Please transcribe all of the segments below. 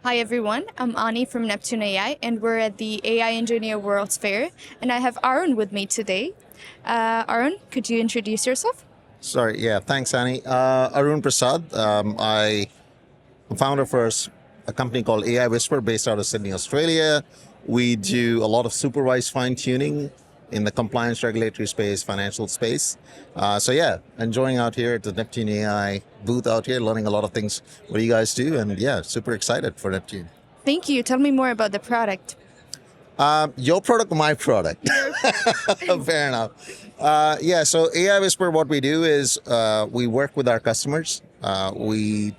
Hi everyone, I'm Ani from Neptune AI, and we're at the AI Engineer World's Fair, and I have Arun with me today. Arun, could you introduce yourself? Sorry, yeah, thanks, Annie. Arun Prasad. I am founder for a company called AI Whispr based out of Sydney, Australia. We do a lot of supervised fine tuning in the compliance regulatory space, financial space. So enjoying out here at the Neptune AI booth out here, learning a lot of things what you guys do, and yeah, super excited for Neptune. Thank you. Tell me more about the product. Your product, my product. Fair enough. So AI Whisper, what we do is we work with our customers. We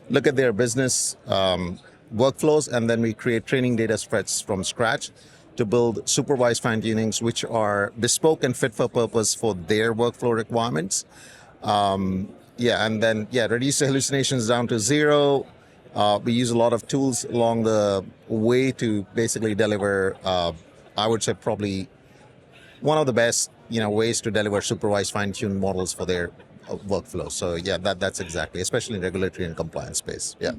look at their business workflows, and then we create training data sets from scratch to build supervised fine tunings, which are bespoke and fit for purpose for their workflow requirements. Reduce the hallucinations down to zero. We use a lot of tools along the way to basically deliver, I would say probably one of the best, ways to deliver supervised fine-tuned models for their workflow. So yeah, that's exactly, especially in regulatory and compliance space. Yeah.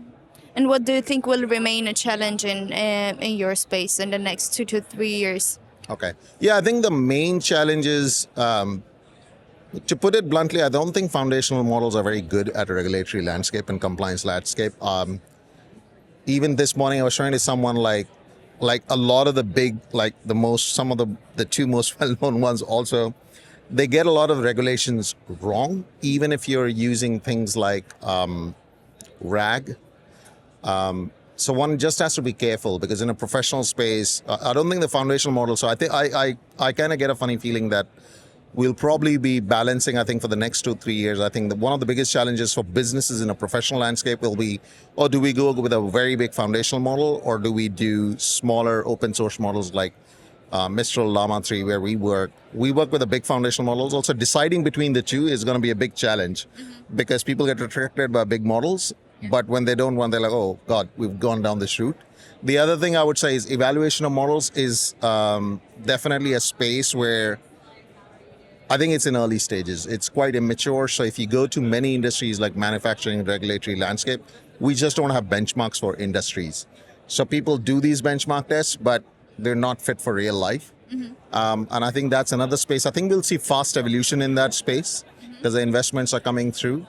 And what do you think will remain a challenge in your space in the next 2 to 3 years? Okay. Yeah, I think the main challenge is, to put it bluntly, I don't think foundational models are very good at a regulatory landscape and compliance landscape. Even this morning, I was showing to someone like a lot of the big, some of the two most well-known ones also, they get a lot of regulations wrong, even if you're using things like RAG. So one just has to be careful, because in a professional space, I don't think the foundational model. So I think I kind of get a funny feeling that we'll probably be balancing, I think, for the next 2-3 years. I think that one of the biggest challenges for businesses in a professional landscape will be, do we go with a very big foundational model, or do we do smaller open source models like Mistral, Llama 3, where we work with the big foundational models. Also, deciding between the two is going to be a big challenge, because people get attracted by big models, but when they don't want, they're like, oh God, we've gone down this route. The other thing I would say is evaluation of models is definitely a space where I think it's in early stages. It's quite immature. So if you go to many industries like manufacturing and regulatory landscape, we just don't have benchmarks for industries. So people do these benchmark tests, but they're not fit for real life. And I think that's another space. I think we'll see fast evolution in that space, because the investments are coming through.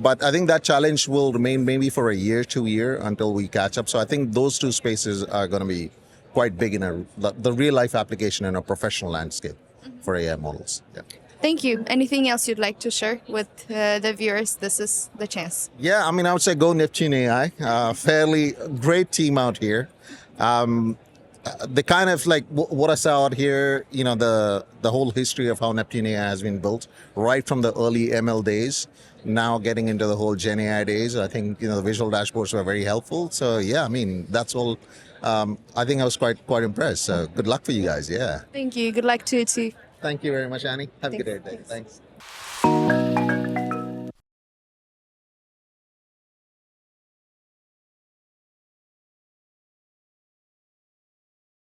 But I think that challenge will remain maybe for a year, 2 years, until we catch up. So I think those two spaces are going to be quite big in the real life application in a professional landscape for AI models. Yeah. Thank you. Anything else you'd like to share with the viewers? This is the chance. Yeah, I mean, I would say go Neptune AI. Fairly great team out here. The kind of what I saw out here, the whole history of how Neptune AI has been built, right from the early ML days, now getting into the whole Gen AI days. I think, the visual dashboards were very helpful. So yeah, I mean, that's all. I think I was quite impressed. So good luck for you guys. Yeah. Thank you. Good luck to you too. Thank you very much, Annie. Have a good day. Thanks.